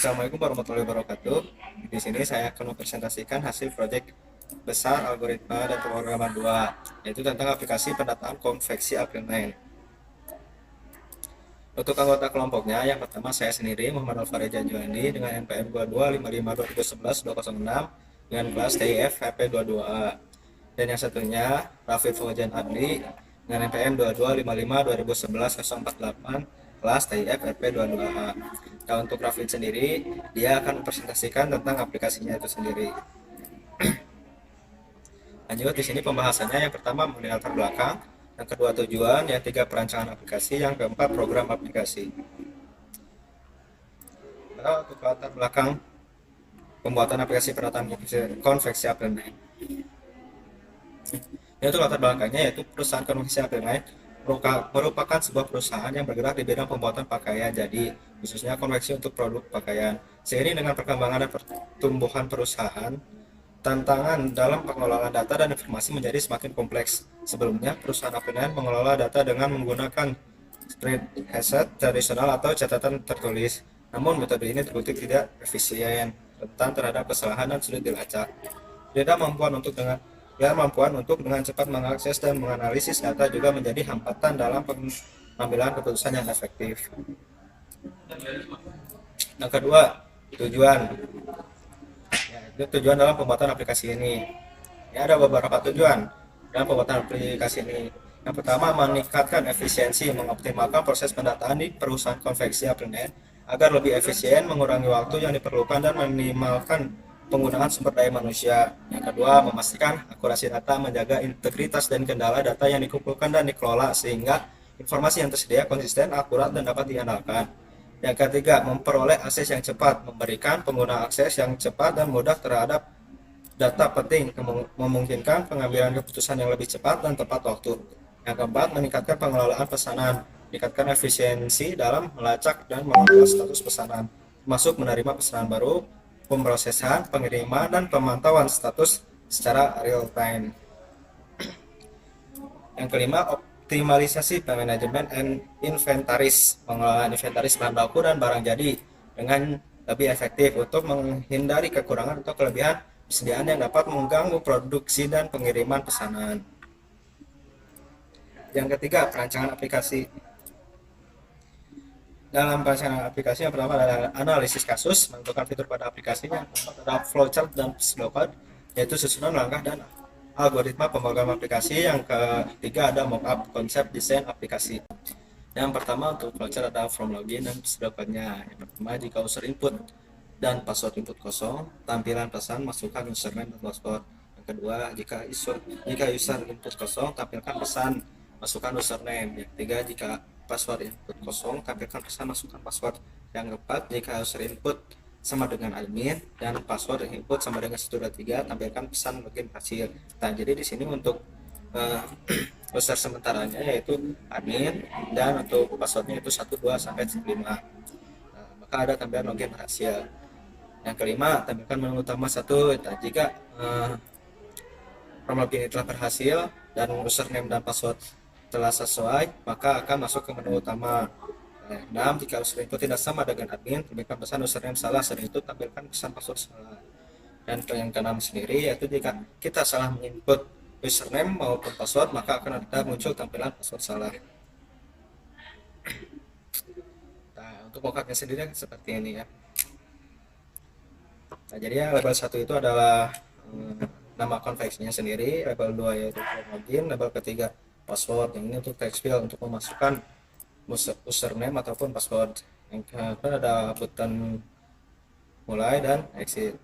Assalamualaikum warahmatullahi wabarakatuh. Di sini saya akan mempresentasikan hasil proyek besar algoritma dan pemrograman 2, yaitu tentang aplikasi pendataan konveksi April9. Untuk anggota kelompoknya, yang pertama saya sendiri, Muhammad Alfareja Juandi, dengan NPM 22552011-206 dengan kelas TIF HP22A. Dan yang satunya, Raffi Faujan Adli, dengan NPM 22552011-048 kelas TIF RP22A. Nah, untuk Rafid sendiri, dia akan mempresentasikan tentang aplikasinya itu sendiri. Lanjut, di sini pembahasannya yang pertama mengenai latar belakang, yang kedua tujuan, yang tiga perancangan aplikasi, yang keempat program aplikasi. Nah, untuk latar belakang pembuatan aplikasi penataan konveksi April9. Ini untuk latar belakangnya, yaitu perusahaan konveksi April9 merupakan sebuah perusahaan yang bergerak di bidang pembuatan pakaian, jadi khususnya konveksi untuk produk pakaian. Seiring dengan perkembangan dan pertumbuhan perusahaan, tantangan dalam pengelolaan data dan informasi menjadi semakin kompleks. Sebelumnya, perusahaan April9 mengelola data dengan menggunakan spreadsheet tradisional atau catatan tertulis. Namun metode ini terbukti tidak efisien, rentan terhadap kesalahan dan sulit dilacak. Tidak mampuan untuk dengan cepat mengakses dan menganalisis data juga menjadi hambatan dalam pengambilan keputusan yang efektif. Yang kedua, tujuan. Tujuan dalam pembuatan aplikasi ini. Ada beberapa tujuan dalam pembuatan aplikasi ini. Yang pertama, meningkatkan efisiensi, mengoptimalkan proses pendataan di perusahaan konveksi April9 agar lebih efisien, mengurangi waktu yang diperlukan dan meminimalkan penggunaan sumber daya manusia. Yang kedua, memastikan akurasi data, menjaga integritas dan kendala data yang dikumpulkan dan dikelola sehingga informasi yang tersedia konsisten, akurat, dan dapat diandalkan. Yang ketiga, memperoleh akses yang cepat, memberikan pengguna akses yang cepat dan mudah terhadap data penting, memungkinkan pengambilan keputusan yang lebih cepat dan tepat waktu. Yang keempat, meningkatkan pengelolaan pesanan, meningkatkan efisiensi dalam melacak dan mengelola status pesanan, termasuk menerima pesanan baru, pemrosesan, pengiriman, dan pemantauan status secara real time. Yang kelima, optimalisasi manajemen and inventaris, mengelola inventaris bahan baku dan barang jadi dengan lebih efektif untuk menghindari kekurangan atau kelebihan persediaan yang dapat mengganggu produksi dan pengiriman pesanan. Yang ketiga, perancangan aplikasi. Dalam perancangan aplikasi, yang pertama adalah analisis kasus, menentukan fitur pada aplikasinya. Yang keempat adalah flowchart dan pseudocode, yaitu susunan langkah dan algoritma pemrograman aplikasi. Yang ketiga ada mockup, konsep desain aplikasi. Yang pertama untuk flowchart ada from login dan pseudocode-nya. Yang pertama, jika user input dan password input kosong, tampilan pesan masukkan username dan password. Yang kedua, jika user input kosong, tampilkan pesan masukkan username. Yang ketiga, jika password input kosong, tampilkan pesan masukkan password. Yang keempat, jika user input sama dengan admin dan password input sama dengan 123, tampilkan pesan login hasil. Nah, jadi di sini untuk user sementaranya yaitu admin dan untuk passwordnya itu 12 sampai 5. Maka ada tampilan login hasil. Yang kelima, tampilkan menu utama 1. Jika from login telah berhasil dan username dan password telah sesuai, maka akan masuk ke menu utama. 6. Jika user input tidak sama dengan admin, tampilkan pesan username salah, selain itu tampilkan pesan password salah. Dan yang keenam sendiri, yaitu jika kita salah menginput username maupun password, maka akan ada muncul tampilan password salah. Nah, untuk mockupnya sendiri seperti ini ya. Nah, jadi yang level 1 itu adalah nama konveksinya sendiri, level 2 yaitu login, level ketiga password. Yang ini untuk text field untuk memasukkan username ataupun password. Yang keempat ada button mulai dan exit.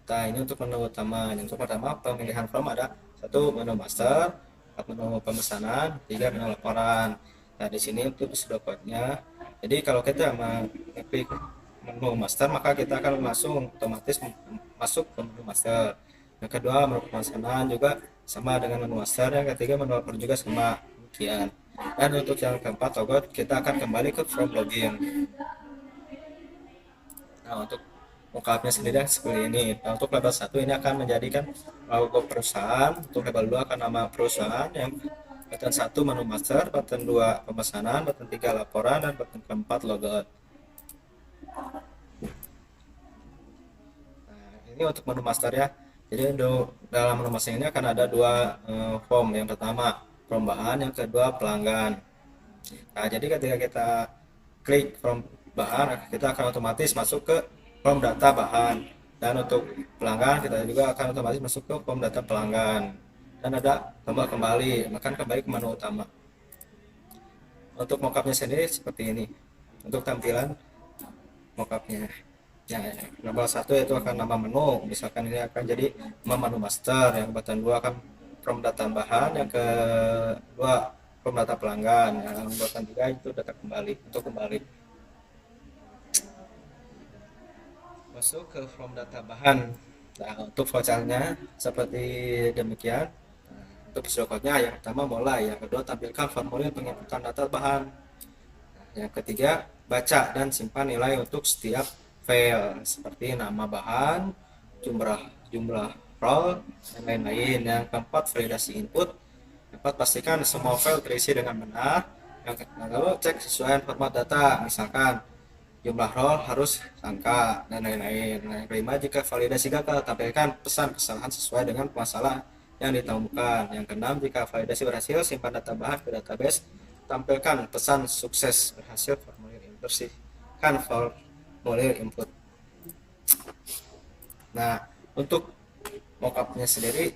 Nah, ini untuk menu utama. Yang pertama, pemilihan form ada 1 menu master, 4 menu pemesanan, 3 menu laporan. Nah, di sini untuk pseudocode-nya. Jadi kalau kita mengklik menu master, maka kita akan langsung otomatis masuk ke menu master. Yang kedua, menu pemesanan juga sama dengan menu master. Yang ketiga, menu lapor juga sama demikian. Dan untuk yang keempat, logout, kita akan kembali ke from login. Nah, untuk mockupnya sendiri seperti ini. Nah, untuk level 1 ini akan menjadikan logo perusahaan, untuk level 2 akan nama perusahaan, yang button 1 menu master, button 2 pemesanan, button 3 laporan, dan button keempat logout. ini untuk menu master ya. Jadi dalam menu master ini akan ada dua form. Yang pertama form bahan, yang kedua pelanggan. Nah, jadi ketika kita klik form bahan, kita akan otomatis masuk ke form data bahan. Dan untuk pelanggan, kita juga akan otomatis masuk ke form data pelanggan. Dan ada tombol kembali, maka kembali ke menu utama. Untuk mockupnya sendiri seperti ini. Untuk tampilan mockupnya. Ya, level 1 itu akan nama menu, misalkan ini akan jadi menu master, yang button 2 akan from data bahan, yang kedua from data pelanggan, yang button 3 itu data kembali, untuk kembali masuk ke from data bahan. Nah, untuk vouchernya seperti demikian. Nah, untuk pseudocode-nya yang pertama mulai, yang kedua tampilkan formulir penginputan data bahan, yang ketiga baca dan simpan nilai untuk setiap file seperti nama bahan, jumlah jumlah roll, dan lain-lain. Yang keempat validasi input. Keempat pastikan semua file terisi dengan benar. Yang kedua cek sesuaian format data, misalkan jumlah roll harus angka dan lain-lain. Yang kelima jika validasi gagal, tampilkan pesan kesalahan sesuai dengan masalah yang ditemukan. Yang keenam jika validasi berhasil, simpan data bahan ke database, tampilkan pesan sukses berhasil formulir bersihkan formulir input. Nah, untuk mockupnya sendiri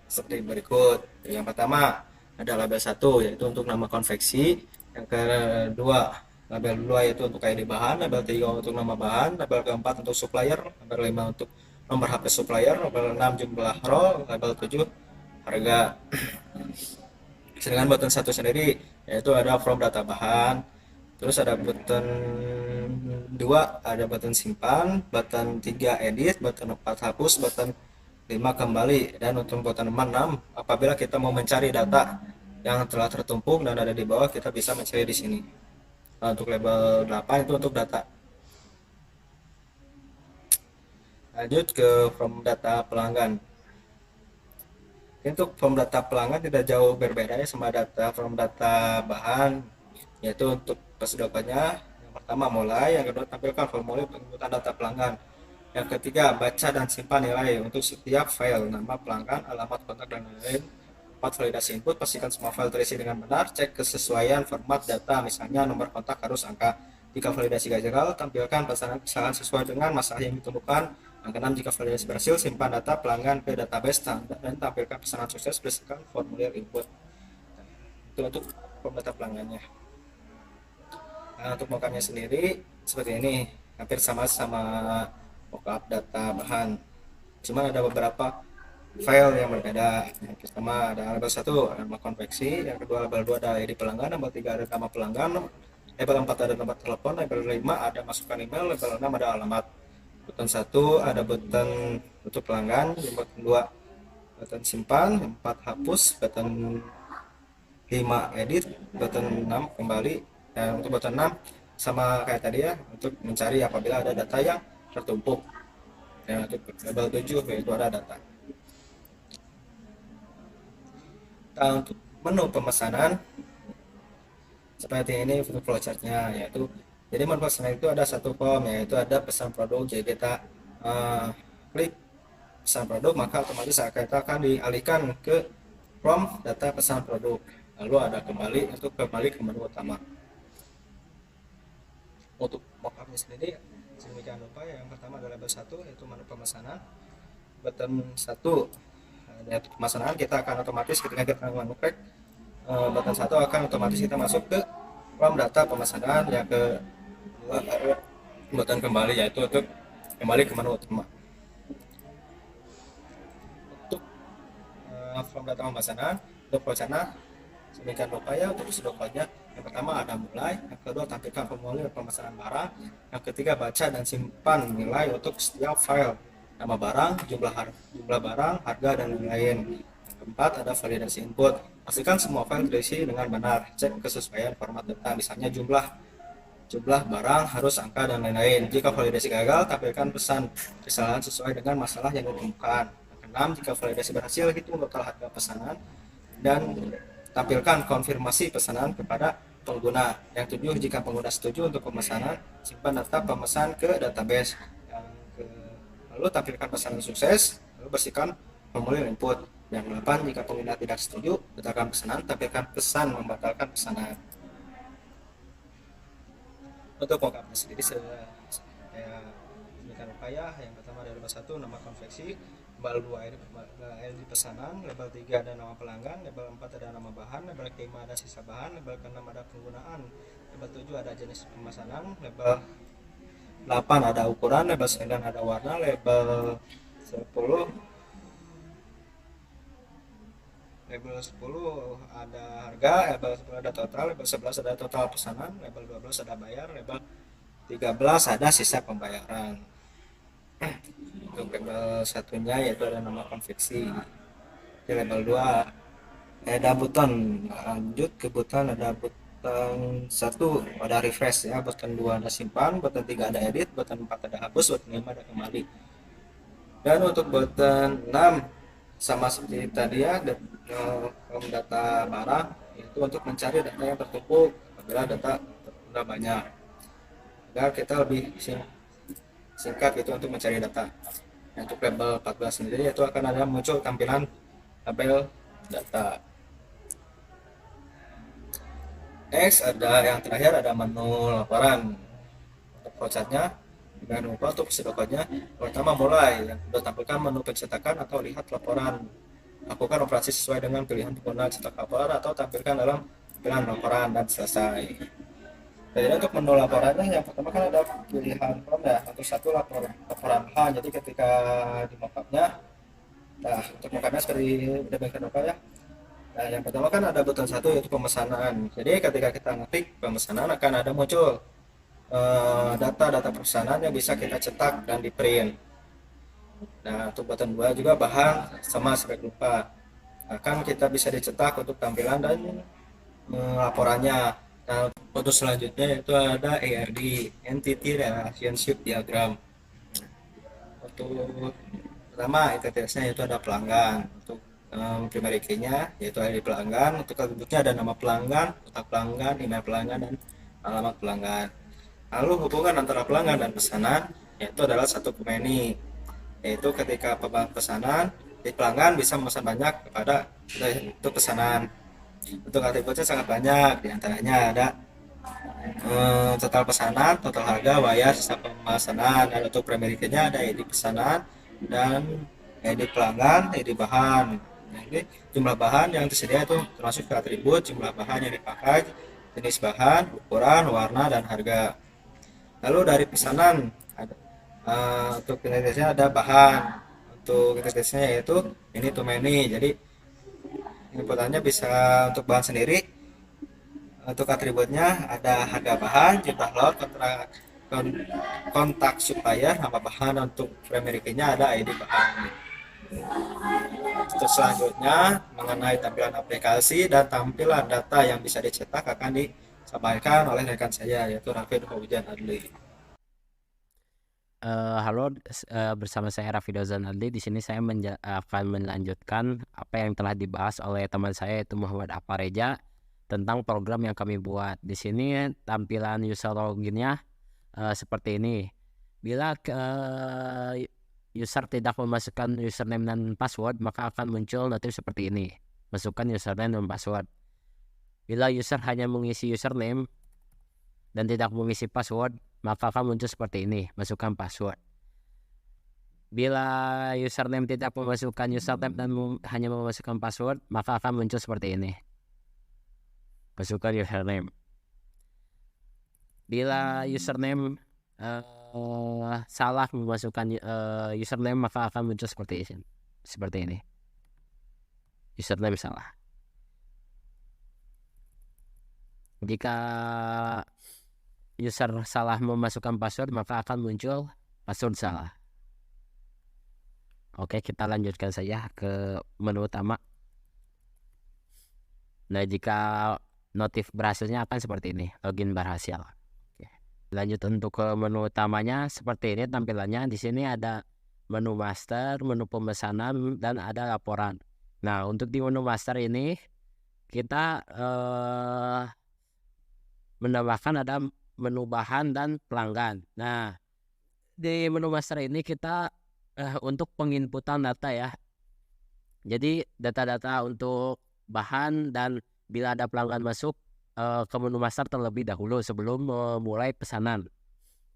seperti berikut. Yang pertama ada label 1 yaitu untuk nama konveksi, yang kedua label 2 yaitu untuk ID bahan, label 3 untuk nama bahan, label keempat untuk supplier, label 5 untuk nomor HP supplier, label 6 jumlah roll, label 7 harga. Sedangkan button 1 sendiri yaitu ada from data bahan, terus ada button 2 ada button simpan, button 3 edit, button 4 hapus, button 5 kembali, dan untuk button 6 apabila kita mau mencari data yang telah tertumpuk dan ada di bawah, kita bisa mencari di sini. Nah, untuk label 8 itu untuk data. Lanjut ke from data pelanggan. Untuk form data pelanggan tidak jauh berbeda ya sama data from data bahan, yaitu untuk prosedurnya yang pertama mulai, yang kedua tampilkan formulir penginputan data pelanggan, yang ketiga baca dan simpan nilai untuk setiap file, nama pelanggan, alamat kontak, dan lain-lain. 4 validasi input, pastikan semua file terisi dengan benar, cek kesesuaian format data, misalnya nomor kontak harus angka. Jika validasi gagal, tampilkan pesanan kesalahan sesuai dengan masalah yang ditemukan. Yang keenam, jika validasi berhasil, simpan data pelanggan ke database dan tampilkan pesanan sukses berdasarkan formulir input. Itu untuk form data pelanggannya. Nah, untuk mockupnya sendiri seperti ini, hampir sama mockup data bahan. Cuma ada beberapa file yang berbeda. Yang pertama ada label 1 nama konveksi, yang kedua label 2 ada ID pelanggan, label 3 ada nama pelanggan, label 4 ada nomor telepon, label 5 ada masukan email, label 6 ada alamat. Button 1 ada button untuk pelanggan, button 2 button simpan, 4 hapus, button 5 edit, button 6 kembali. Dan untuk button 6 sama kayak tadi ya, untuk mencari apabila ada data yang tertumpuk. Dan untuk label 7 yaitu ada data. Nah, untuk menu pemesanan seperti ini untuk flowchartnya, yaitu jadi menu pesanan itu ada satu form, yaitu ada pesan produk. Jadi kita klik pesan produk, maka otomatis kita akan dialihkan ke form data pesan produk, lalu ada kembali untuk kembali ke menu utama. Untuk mockupnya sendiri sedemikian rupa. Yang pertama adalah label 1 yaitu menu pemesanan, button 1 yaitu pemesanan, kita akan otomatis ketika kita mengklik button 1 akan otomatis kita masuk ke form data pemesanan. Yang ke button kembali yaitu untuk kembali ke menu utama. Untuk form data pemesanan untuk wacana sedemikian rupa ya. Untuk pseudocode-nya yang pertama ada mulai, yang kedua tampilkan formulir pemesanan barang, yang ketiga baca dan simpan nilai untuk setiap file, nama barang, jumlah barang, harga, dan lain-lain. Yang keempat ada validasi input, pastikan semua file terisi dengan benar, cek kesesuaian format data, misalnya jumlah barang harus angka, dan lain-lain. Jika validasi gagal, tampilkan pesan kesalahan sesuai dengan masalah yang ditemukan. Yang keenam, jika validasi berhasil, hitung total harga pesanan dan tampilkan konfirmasi pesanan kepada pengguna. Yang 7, jika pengguna setuju untuk pemesanan, simpan data pemesan ke database. Yang Lalu tampilkan pesanan sukses, lalu bersihkan formulir input. Yang 8, jika pengguna tidak setuju, batalkan pesanan, tampilkan pesan membatalkan pesanan. Untuk pengungkapnya sendiri saya demikian upaya. Yang pertama ada label 1 nama konveksi, label 2 ID pesanan, label 3 ada nama pelanggan, label 4 ada nama bahan, label 5 ada sisa bahan, label 6 ada penggunaan, label 7 ada jenis pemesanan, label 8 ada ukuran, label 9 ada warna, label 10 ada harga, label 10 ada total, label 11 ada total pesanan, label 12 ada bayar, label 13 ada sisa pembayaran. Untuk label satunya yaitu ada nama konveksi. Di label 2 ada button lanjut ke button, ada button 1 ada refresh ya, button 2 ada simpan, button 3 ada edit, button 4 ada hapus, button 5 ada kembali. Dan untuk button 6 sama seperti tadi ya, data barang itu untuk mencari data yang tertumpuk apabila data sudah banyak, agar kita lebih singkat itu untuk mencari data. Untuk label 14 sendiri itu akan ada muncul tampilan tabel data. Next ada yang terakhir ada menu laporan. Untuk flowchartnya dengan lupa untuk pseudocode-nya, pertama mulai yang sudah tampilkan menu pencetakan atau lihat laporan, lakukan operasi sesuai dengan pilihan pengguna cetak laporan atau tampilkan dalam tampilan laporan dan selesai. Jadi untuk menu laporannya yang pertama kan ada pilihan form ya, untuk satu laporan H. Jadi ketika di mockupnya, nah untuk mockupnya seperti udah bagian apa ya. Nah yang pertama kan ada button 1 yaitu pemesanan. Jadi ketika kita ngetik pemesanan akan ada muncul data-data pesanan yang bisa kita cetak dan di print. Nah untuk button 2 juga bahan sama seperti lupa, akan kita bisa dicetak untuk tampilan dan laporannya. Nah untuk selanjutnya itu ada ERD, Entity Relationship Diagram. Untuk pertama identitasnya itu ada pelanggan. Untuk primary key-nya yaitu ID pelanggan. Untuk atributnya ada nama pelanggan, kotak pelanggan, email pelanggan, dan alamat pelanggan. Lalu hubungan antara pelanggan dan pesanan yaitu adalah satu many, yaitu ketika pesanan di pelanggan bisa memesan banyak kepada untuk pesanan. Untuk atributnya sangat banyak, diantaranya ada total pesanan, total harga, bayar, sisa pemesanan. Dan untuk primary key-nya ada ID pesanan dan ID pelanggan, ID bahan. Jadi jumlah bahan yang tersedia itu termasuk ke atribut, jumlah bahan yang dipakai, jenis bahan, ukuran, warna, dan harga. Lalu dari pesanan ada, untuk identitasnya ada bahan, untuk identitasnya yaitu ini to many. Jadi inputannya bisa untuk bahan sendiri. Untuk atributnya ada harga bahan, jumlah lot, kontak supplier, nama bahan. Untuk primary key-nya ada ID bahan. Untuk selanjutnya mengenai tampilan aplikasi dan tampilan data yang bisa dicetak akan disampaikan oleh rekan saya yaitu Rafid Hujan Adli. Halo, bersama saya Rafid Hujan Adli. Di sini saya akan melanjutkan apa yang telah dibahas oleh teman saya yaitu Muhammad Apareja tentang program yang kami buat. Di sini tampilan user loginnya seperti ini. Bila user tidak memasukkan username dan password, maka akan muncul notif seperti ini. Masukkan username dan password. Bila user hanya mengisi username dan tidak mengisi password, maka akan muncul seperti ini. Masukkan password. Bila username tidak memasukkan username dan hanya memasukkan password, maka akan muncul seperti ini. Masukkan username. Bila username salah memasukkan username, maka akan muncul seperti ini. Username salah. Jika user salah memasukkan password, maka akan muncul password salah. Oke, kita lanjutkan saja ke menu utama. Nah, jika notif berhasilnya akan seperti ini, login berhasil. Oke. Lanjut untuk ke menu utamanya seperti ini tampilannya. Di sini ada menu master, menu pemesanan, dan ada laporan. Nah, untuk di menu master ini kita menambahkan ada menu bahan dan pelanggan. Nah, di menu master ini kita untuk penginputan data ya. Jadi data-data untuk bahan dan bila ada pelanggan masuk ke menu master terlebih dahulu sebelum memulai pesanan.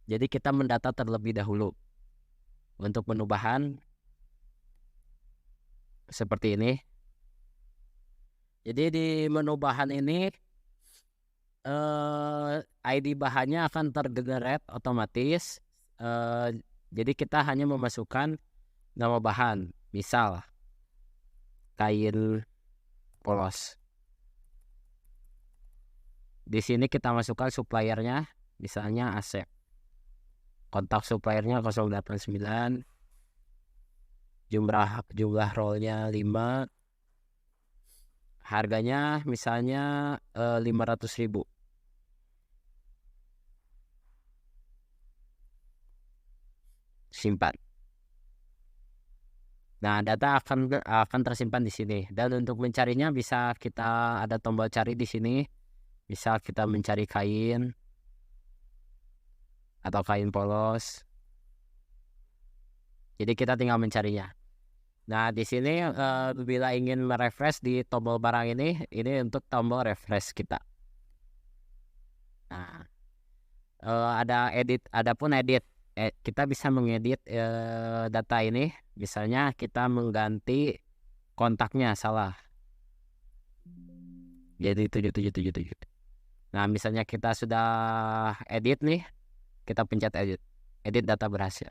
Jadi kita mendata terlebih dahulu. Untuk menu bahan seperti ini. Jadi di menu bahan ini ID bahannya akan tergenerate otomatis. Jadi kita hanya memasukkan nama bahan, misal kain polos. Di sini kita masukkan suppliernya, misalnya Asep. Kontak suppliernya 089, jumlah rollnya 5, harganya misalnya 500.000. Simpan. Nah, data akan tersimpan di sini. Dan untuk mencarinya bisa kita ada tombol cari di sini. Bisa kita mencari kain atau kain polos. Jadi kita tinggal mencarinya. Nah, di sini bila ingin merefresh di tombol barang ini untuk tombol refresh kita. Nah, ada edit, adapun edit. Kita bisa mengedit data ini. Misalnya kita mengganti kontaknya salah. Jadi 7777. Nah, misalnya kita sudah edit nih, kita pencet edit. Edit data berhasil.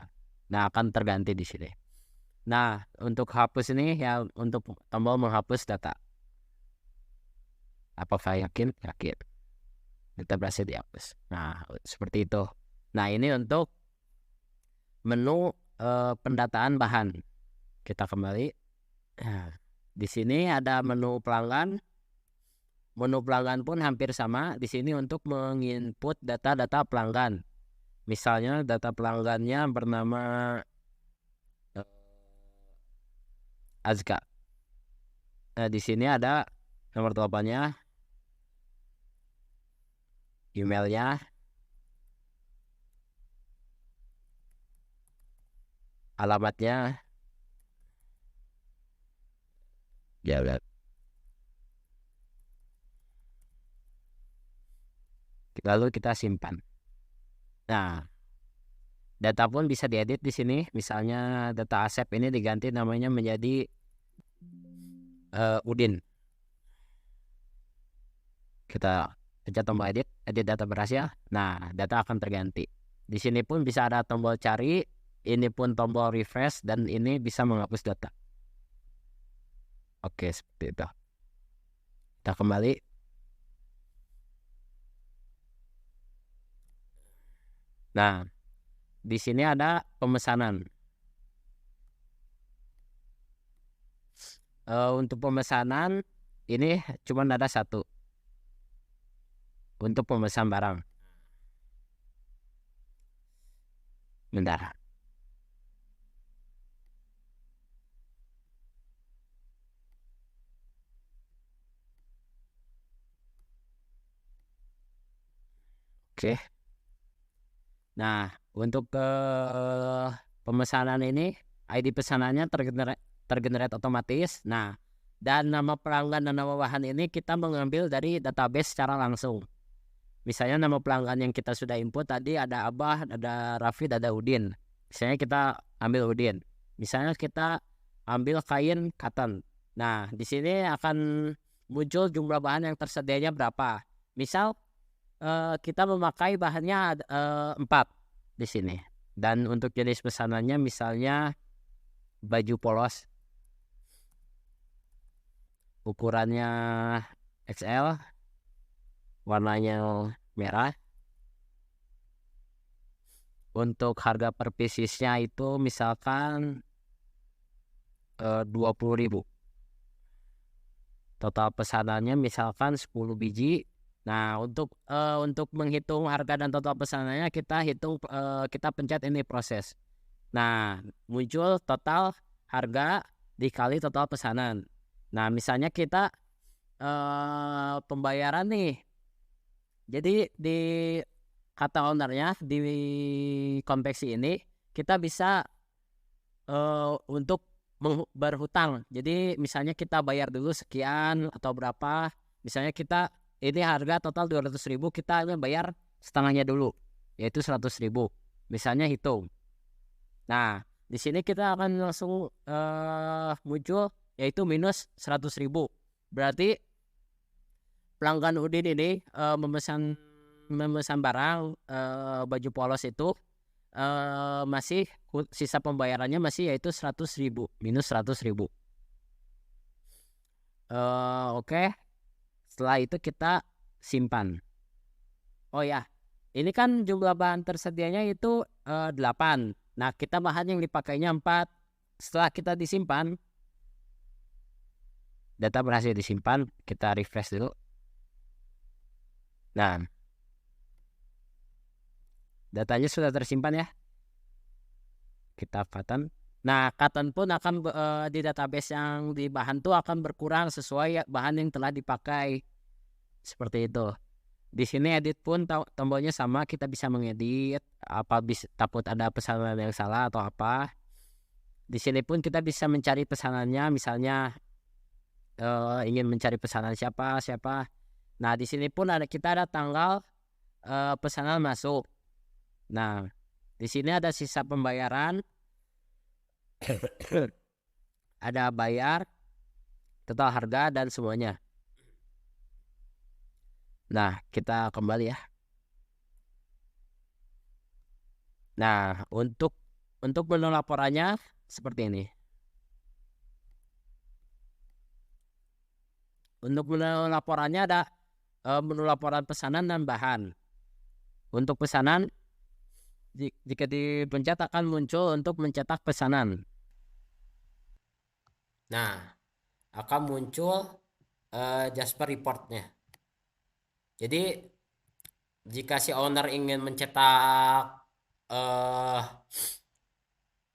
Nah, akan terganti di sini. Nah, untuk hapus ini ya untuk tombol menghapus data. Apakah yakin? Yakin. Data berhasil dihapus. Nah, seperti itu. Nah, ini untuk menu pendataan bahan. Kita kembali. Nah, di sini ada menu pelanggan. Menu pelanggan pun hampir sama. Di sini untuk menginput data-data pelanggan. Misalnya data pelanggannya bernama Azka. Nah, di sini ada nomor teleponnya, emailnya, alamatnya. Ya udah. Lalu kita simpan. Nah, data pun bisa diedit di sini. Misalnya data Asep ini diganti namanya menjadi Udin. Kita pencet tombol edit data berhasil. Nah, data akan terganti. Di sini pun bisa ada tombol cari, ini pun tombol refresh, dan ini bisa menghapus data. Oke, seperti itu. Kita kembali. Nah, di sini ada pemesanan. Untuk pemesanan ini cuma ada satu. Untuk pemesan barang. Bentar. Oke. Nah, untuk pemesanan ini ID pesanannya tergenerate otomatis. Nah, dan nama pelanggan dan nama bahan ini kita mengambil dari database secara langsung. Misalnya nama pelanggan yang kita sudah input tadi ada Abah, ada Rafid, ada Udin. Misalnya kita ambil Udin. Misalnya kita ambil kain cotton. Nah, di sini akan muncul jumlah bahan yang tersedianya berapa. Misal kita memakai bahannya 4 di sini. Dan untuk jenis pesanannya misalnya baju polos. Ukurannya XL. Warnanya merah. Untuk harga per piecesnya itu misalkan 20.000. Total pesanannya misalkan 10 biji. Nah, untuk menghitung harga dan total pesanannya kita hitung, kita pencet ini proses. Nah, muncul total harga dikali total pesanan. Nah, misalnya kita pembayaran nih. Jadi di kata ownernya di konveksi ini kita bisa untuk berhutang. Jadi misalnya kita bayar dulu sekian atau berapa. Misalnya kita ini harga total 200.000, kita bayar setengahnya dulu, yaitu 100.000. Misalnya hitung. Nah, di sini kita akan langsung muncul yaitu minus 100.000. Berarti pelanggan Udin ini memesan barang baju polos itu masih sisa pembayarannya masih yaitu 100.000, minus 100.000. Oke. Setelah itu kita simpan. Oh ya, ini kan jumlah bahan tersedianya itu 8. Nah, kita bahan yang dipakainya 4. Setelah kita disimpan, data berhasil disimpan, kita refresh dulu. Nah, datanya sudah tersimpan ya. Kita pattern. Nah, pattern pun akan di database yang di bahan tuh akan berkurang sesuai bahan yang telah dipakai. Seperti itu. Di sini edit pun tombolnya sama, kita bisa mengedit apa takut ada pesanan yang salah atau apa. Di sini pun kita bisa mencari pesanannya, misalnya ingin mencari pesanan siapa. Nah, di sini pun kita ada tanggal pesanan masuk. Nah, di sini ada sisa pembayaran, ada bayar, total harga dan semuanya. Nah, kita kembali ya. Nah, untuk menu laporannya seperti ini. Untuk menu laporannya ada menu laporan pesanan dan bahan. Untuk pesanan, jika dipencet akan muncul untuk mencetak pesanan. Nah, akan muncul Jasper reportnya. Jadi jika si owner ingin mencetak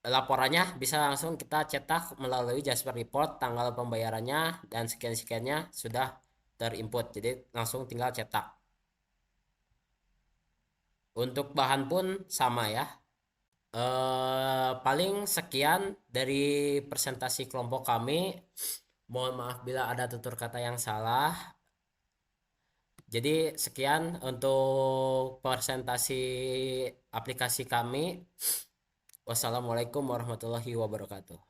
laporannya, bisa langsung kita cetak melalui Jasper report, tanggal pembayarannya dan sekian-sekiannya sudah terinput. Jadi langsung tinggal cetak. Untuk bahan pun sama ya. Paling sekian dari presentasi kelompok kami. Mohon maaf bila ada tutur kata yang salah. Jadi sekian untuk presentasi aplikasi kami. Wassalamualaikum warahmatullahi wabarakatuh.